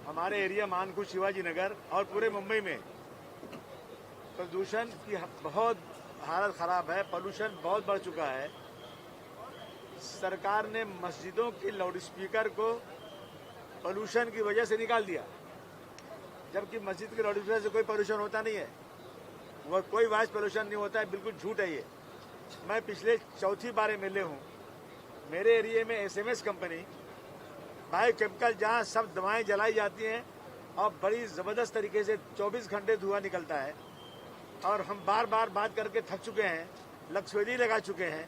हमारे एरिया मानकुश शिवाजी नगर और पूरे मुंबई में प्रदूषण की बहुत हालत खराब है। पोल्यूशन बहुत बढ़ चुका है। सरकार ने मस्जिदों के लाउड स्पीकर को पोल्यूशन की वजह से निकाल दिया, जबकि मस्जिद के लाउड स्पीकर से कोई पोल्यूशन होता नहीं है, वह कोई वॉइस पोल्यूशन नहीं होता है। बिल्कुल झूठ है ये। मैं पिछले चौथी बार एमएलए हूँ। मेरे एरिया में एसएमएस कंपनी बायोकेमिकल जहाँ सब दवाएं जलाई जाती हैं और बड़ी ज़बरदस्त तरीके से 24 घंटे धुआं निकलता है, और हम बार बार बात करके थक चुके हैं, लक्ष्यवेदी लगा चुके हैं,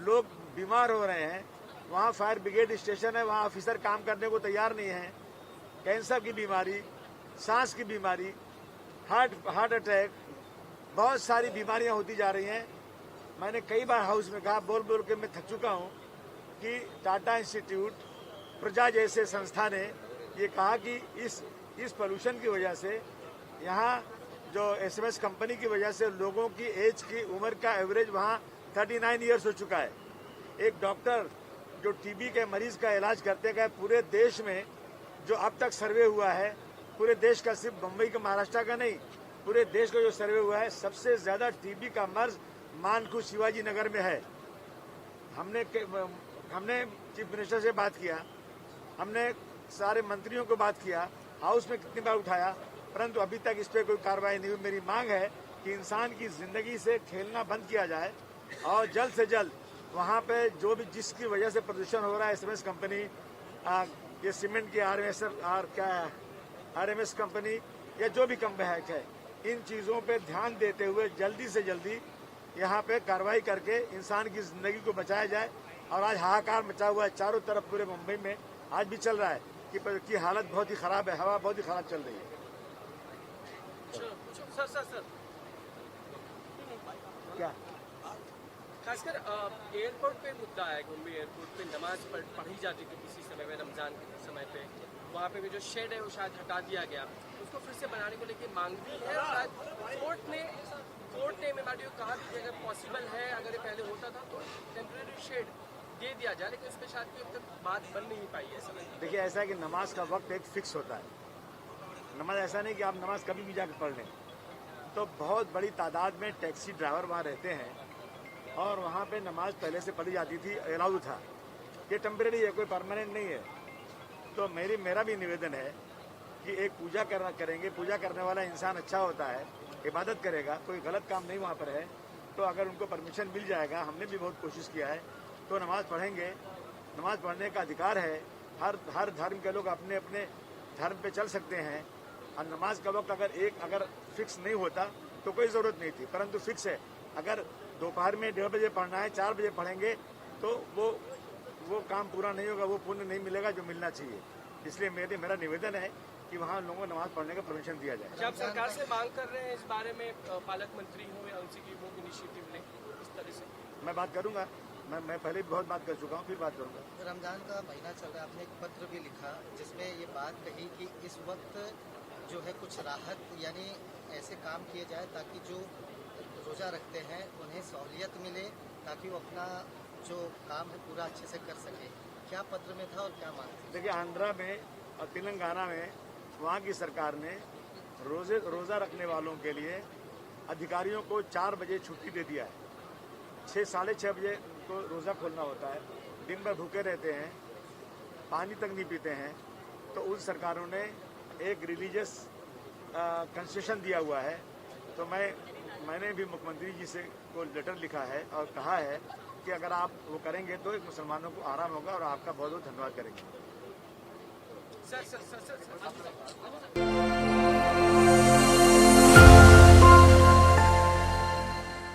लोग बीमार हो रहे हैं। वहाँ फायर ब्रिगेड स्टेशन है, वहाँ ऑफिसर काम करने को तैयार नहीं है। कैंसर की बीमारी, सांस की बीमारी, हार्ट अटैक, बहुत सारी बीमारियां होती जा रही हैं। मैंने कई बार हाउस में कहा, बोल बोल के मैं थक चुका हूँ कि टाटा इंस्टीट्यूट, प्रजा जैसे संस्था ने ये कहा कि इस पोल्यूशन की वजह से यहाँ जो एसएमएस कंपनी की वजह से लोगों की एज की उम्र का एवरेज वहाँ 39 ईयर्स हो चुका है। एक डॉक्टर जो टीबी के मरीज का इलाज करते गए, पूरे देश में जो अब तक सर्वे हुआ है, पूरे देश का, सिर्फ मुंबई का महाराष्ट्र का नहीं, पूरे देश का जो सर्वे हुआ है, सबसे ज्यादा टीबी का मर्ज मानकुश शिवाजी नगर में है। हमने चीफ मिनिस्टर से बात किया, हमने सारे मंत्रियों को बात किया, हाउस में कितनी बार उठाया, परंतु अभी तक इस पर कोई कार्रवाई नहीं हुई। मेरी मांग है कि इंसान की जिंदगी से खेलना बंद किया जाए और जल्द से जल्द वहाँ पे जो भी जिसकी वजह से प्रदूषण हो रहा है, एसएमएस कंपनी, ये सीमेंट की आरएमएस कंपनी या जो भी कंपनी है, इन चीजों पे ध्यान देते हुए जल्दी से जल्दी यहाँ पे कार्रवाई करके इंसान की जिंदगी को बचाया जाए। और आज हाहाकार मचा हुआ है चारों तरफ, पूरे मुंबई में आज भी चल रहा है कि हालत बहुत ही खराब है, हवा बहुत ही खराब चल रही है। सर क्या खासकर एयरपोर्ट पे मुद्दा है, मुंबई एयरपोर्ट पे नमाज पढ़ी जाती थी किसी समय में, रमजान के समय पे, वहाँ पे भी जो शेड है वो शायद हटा दिया गया, उसको फिर से बनाने को लेकर मांग भी है। शायद कोर्ट ने एमएमआरडीओ को कहा कि अगर पॉसिबल है, अगर ये पहले होता था तो टेम्परेरी शेड दे दिया जाए, लेकिन उस पर शायद कोई अब तक बात बन नहीं पाई है। समय देखिए, ऐसा है कि नमाज का वक्त एक फिक्स होता है। नमाज ऐसा नहीं कि आप नमाज कभी भी जाकर पढ़ लें। तो बहुत बड़ी तादाद में टैक्सी ड्राइवर वहाँ रहते हैं और वहाँ पे नमाज पहले से पढ़ी जाती थी, अलाउड था। ये टेम्परेरी है, कोई परमानेंट नहीं है। तो मेरा भी निवेदन है कि एक पूजा करेंगे, पूजा करने वाला इंसान अच्छा होता है, इबादत करेगा, कोई गलत काम नहीं वहाँ पर है, तो अगर उनको परमिशन मिल जाएगा, हमने भी बहुत कोशिश किया है, तो नमाज पढ़ेंगे। नमाज पढ़ने का अधिकार है, हर धर्म के लोग अपने अपने धर्म पे चल सकते हैं। और नमाज का वक्त अगर फिक्स नहीं होता तो कोई जरूरत नहीं थी, परंतु फिक्स है। अगर दोपहर में 1:30 बजे पढ़ना है, 4 बजे पढ़ेंगे तो वो काम पूरा नहीं होगा, वो पुण्य नहीं मिलेगा जो मिलना चाहिए। इसलिए मेरा निवेदन है कि वहाँ लोगों को नमाज पढ़ने का परमिशन दिया जाए। क्या आप सरकार से मांग कर रहे हैं इस बारे में, पालक मंत्री हो या उनसे की वो इनिशिएटिव लें इस तरह से? मैं बात करूंगा, मैं पहले भी बहुत बात कर चुका हूँ, फिर बात करूंगा। रमजान का महीना चल रहा है, आपने एक पत्र भी लिखा जिसमें ये बात कही कि इस वक्त जो है कुछ राहत यानी ऐसे काम किए जाए ताकि जो रोजा रखते हैं उन्हें सहूलियत मिले, ताकि वो अपना जो काम है पूरा अच्छे से कर सके। क्या पत्र में था और क्या मांग थी? देखिए, आंध्रा में और तेलंगाना में वहाँ की सरकार ने रोजा रखने वालों के लिए अधिकारियों को 4 बजे छुट्टी दे दिया है। 6 साढ़े 6 बजे को रोजा खोलना होता है, दिन भर भूखे रहते हैं, पानी तक नहीं पीते हैं। तो उन सरकारों ने एक रिलीजियस कंसेशन दिया हुआ है। तो मैंने भी मुख्यमंत्री जी से को लेटर लिखा है और कहा है कि अगर आप वो करेंगे तो एक मुसलमानों को आराम होगा और आपका बहुत बहुत धन्यवाद करेंगे। सर